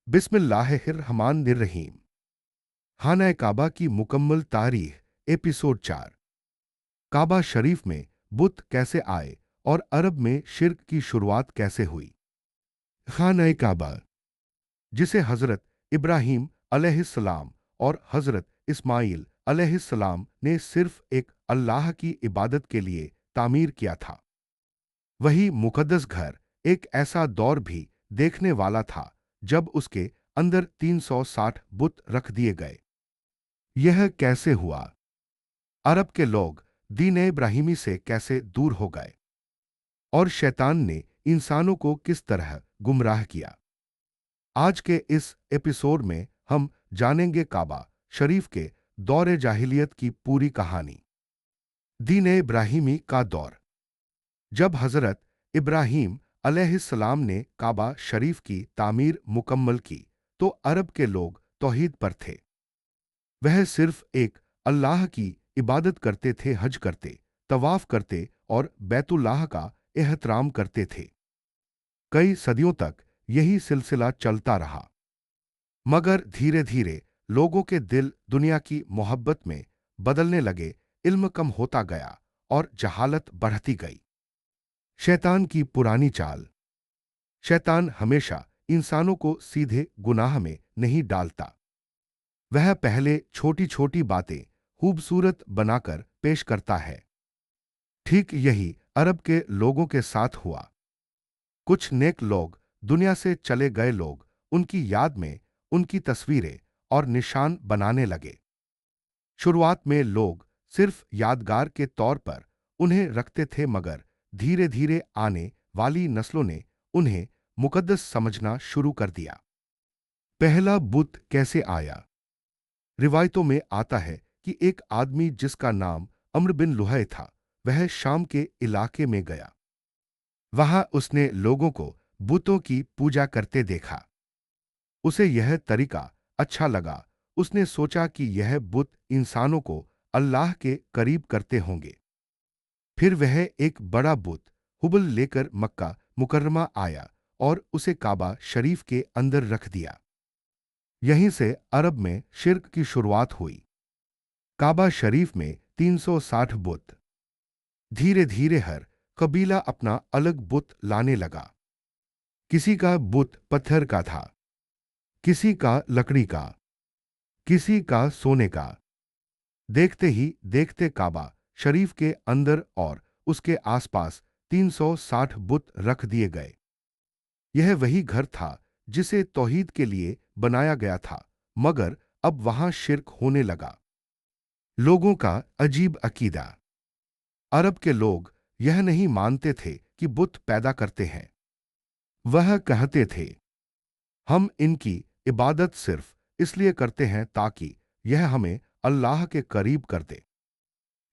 बिस्मिल्लाहिर्रहमानिर्रहीम। खाना काबा की मुकम्मल तारीख, एपिसोड 4। काबा शरीफ में बुत कैसे आए और अरब में शिर्क की शुरुआत कैसे हुई। खाना काबा, जिसे हजरत इब्राहीम अलैहिस्सलाम और हजरत इस्माइल अलैहिस्सलाम ने सिर्फ एक अल्लाह की इबादत के लिए तामीर किया था, वही मुकद्दस घर एक ऐसा दौर भी देखने वाला था जब उसके अंदर 360 बुत रख दिए गए। यह कैसे हुआ? अरब के लोग दीन इब्राहिमी से कैसे दूर हो गए और शैतान ने इंसानों को किस तरह गुमराह किया? आज के इस एपिसोड में हम जानेंगे काबा शरीफ के दौर जाहिलियत की पूरी कहानी। दीन इब्राहिमी का दौर। जब हजरत इब्राहीम अलैहिस्सलाम ने काबा शरीफ की तामीर मुकम्मल की तो अरब के लोग तौहीद पर थे। वह सिर्फ एक अल्लाह की इबादत करते थे, हज करते, तवाफ करते और बैतुल्लाह का एहतराम करते थे। कई सदियों तक यही सिलसिला चलता रहा, मगर धीरे धीरे लोगों के दिल दुनिया की मोहब्बत में बदलने लगे, इल्म कम होता गया और जहालत बढ़ती गई। शैतान की पुरानी चाल। शैतान हमेशा इंसानों को सीधे गुनाह में नहीं डालता। वह पहले छोटी छोटी बातें खूबसूरत बनाकर पेश करता है। ठीक यही अरब के लोगों के साथ हुआ। कुछ नेक लोग, दुनिया से चले गए लोग, उनकी याद में उनकी तस्वीरें और निशान बनाने लगे। शुरुआत में लोग सिर्फ यादगार के तौर पर उन्हें रखते थे, मगर धीरे धीरे आने वाली नस्लों ने उन्हें मुकद्दस समझना शुरू कर दिया। पहला बुत कैसे आया? रिवायतों में आता है कि एक आदमी जिसका नाम अम्र बिन लुहै था, वह शाम के इलाके में गया। वहां उसने लोगों को बुतों की पूजा करते देखा। उसे यह तरीका अच्छा लगा। उसने सोचा कि यह बुत इंसानों को अल्लाह के करीब करते होंगे। फिर वह एक बड़ा बुत हुबल लेकर मक्का मुकर्रमा आया और उसे काबा शरीफ के अंदर रख दिया। यहीं से अरब में शिर्क की शुरुआत हुई। काबा शरीफ में 360 बुत। धीरे धीरे हर कबीला अपना अलग बुत लाने लगा। किसी का बुत पत्थर का था, किसी का लकड़ी का, किसी का सोने का। देखते ही देखते काबा शरीफ के अंदर और उसके आसपास 360 बुत रख दिए गए। यह वही घर था जिसे तौहीद के लिए बनाया गया था, मगर अब वहां शिर्क होने लगा। लोगों का अजीब अकीदा। अरब के लोग यह नहीं मानते थे कि बुत पैदा करते हैं। वह कहते थे, हम इनकी इबादत सिर्फ इसलिए करते हैं ताकि यह हमें अल्लाह के करीब कर दे।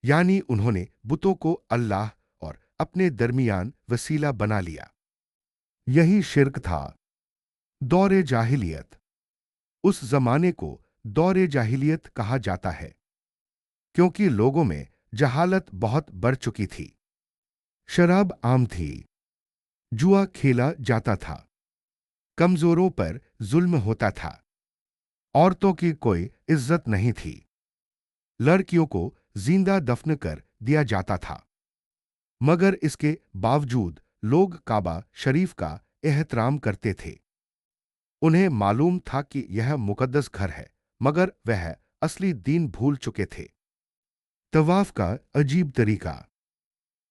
यानी उन्होंने बुतों को अल्लाह और अपने दरमियान वसीला बना लिया। यही शिर्क था। दौरे जाहिलियत। उस जमाने को दौरे जाहिलियत कहा जाता है क्योंकि लोगों में जहालत बहुत बढ़ चुकी थी। शराब आम थी, जुआ खेला जाता था, कमजोरों पर जुल्म होता था, औरतों की कोई इज्जत नहीं थी, लड़कियों को जिंदा दफन कर दिया जाता था। मगर इसके बावजूद लोग काबा शरीफ का एहतराम करते थे। उन्हें मालूम था कि यह मुकद्दस घर है, मगर वह असली दीन भूल चुके थे। तवाफ का अजीब तरीका।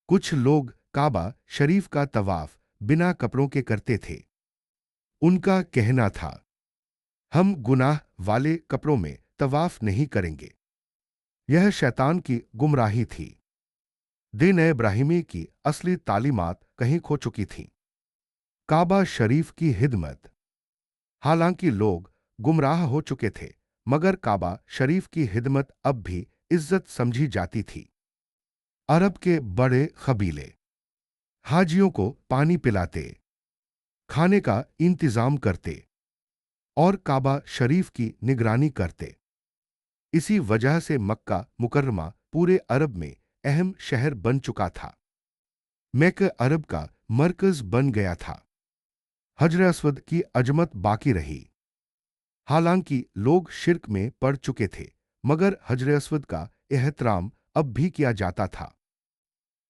कुछ लोग काबा शरीफ का तवाफ बिना कपड़ों के करते थे। उनका कहना था, हम गुनाह वाले कपड़ों में तवाफ नहीं करेंगे। यह शैतान की गुमराही थी। दीन इब्राहिमी की असली तालीमात कहीं खो चुकी थी। काबा शरीफ की हिदमत। हालांकि लोग गुमराह हो चुके थे, मगर काबा शरीफ की हिदमत अब भी इज्जत समझी जाती थी। अरब के बड़े कबीले हाजियों को पानी पिलाते, खाने का इंतजाम करते और काबा शरीफ की निगरानी करते। इसी वजह से मक्का मुकर्रमा पूरे अरब में अहम शहर बन चुका था। मक्का अरब का मरकज बन गया था। हजर अस्वद की अजमत बाकी रही। हालांकि लोग शिर्क में पड़ चुके थे, मगर हजर अस्वद का एहतराम अब भी किया जाता था।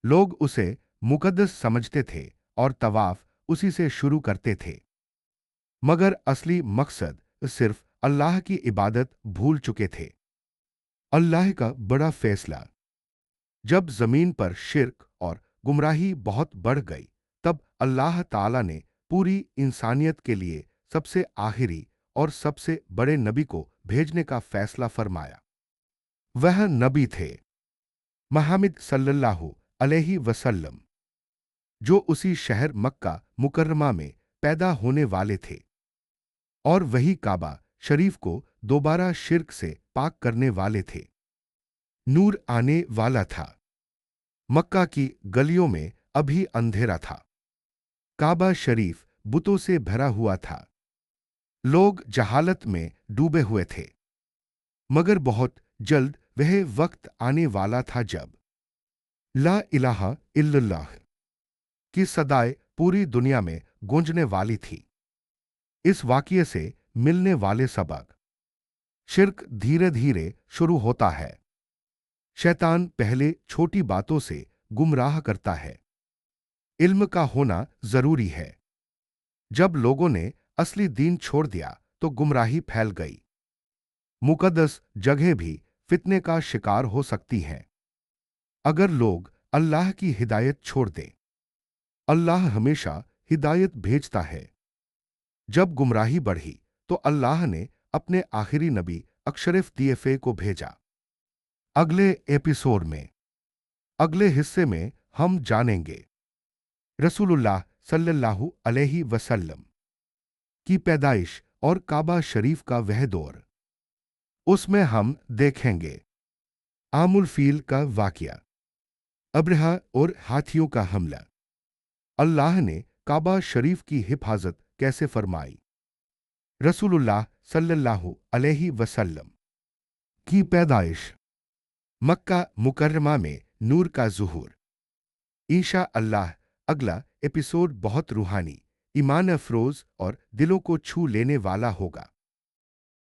लोग उसे मुकद्दस समझते थे और तवाफ उसी से शुरू करते थे। मगर असली मकसद सिर्फ अल्लाह की इबादत भूल चुके थे। अल्लाह का बड़ा फैसला। जब जमीन पर शिर्क और गुमराही बहुत बढ़ गई, तब अल्लाह ताला ने पूरी इंसानियत के लिए सबसे आखिरी और सबसे बड़े नबी को भेजने का फैसला फरमाया। वह नबी थे मुहम्मद सल्लल्लाहु अलैहि वसल्लम, जो उसी शहर मक्का मुकर्रमा में पैदा होने वाले थे, और वही काबा शरीफ को दोबारा शिर्क से पाक करने वाले थे। नूर आने वाला था। मक्का की गलियों में अभी अंधेरा था। काबा शरीफ बुतों से भरा हुआ था। लोग जहालत में डूबे हुए थे। मगर बहुत जल्द वह वक्त आने वाला था जब ला इलाहा इल्लल्लाह की सदाएं पूरी दुनिया में गूंजने वाली थी। इस वाक़ये से मिलने वाले सबक। शिर्क धीरे धीरे शुरू होता है। शैतान पहले छोटी बातों से गुमराह करता है। इल्म का होना जरूरी है। जब लोगों ने असली दीन छोड़ दिया तो गुमराही फैल गई। मुकद्दस जगह भी फितने का शिकार हो सकती हैं अगर लोग अल्लाह की हिदायत छोड़ दें। अल्लाह हमेशा हिदायत भेजता है। जब गुमराही बढ़ी तो अल्लाह ने अपने आखिरी नबी अशरफ दीफे को भेजा। अगले एपिसोड में, अगले हिस्से में हम जानेंगे रसूलुल्लाह सल्लल्लाहु अलैहि वसल्लम की पैदाइश और काबा शरीफ का वह दौर। उसमें हम देखेंगे आमुल फील का वाकया, अब्रहा और हाथियों का हमला, अल्लाह ने काबा शरीफ की हिफाजत कैसे फरमाई, रसूलुल्लाह सल्लल्लाहु अलैहि वसल्लम की पैदाइश, मक्का मुकर्रमा में नूर का ज़ुहूर। इंशा अल्लाह अगला एपिसोड बहुत रूहानी, ईमान अफरोज और दिलों को छू लेने वाला होगा।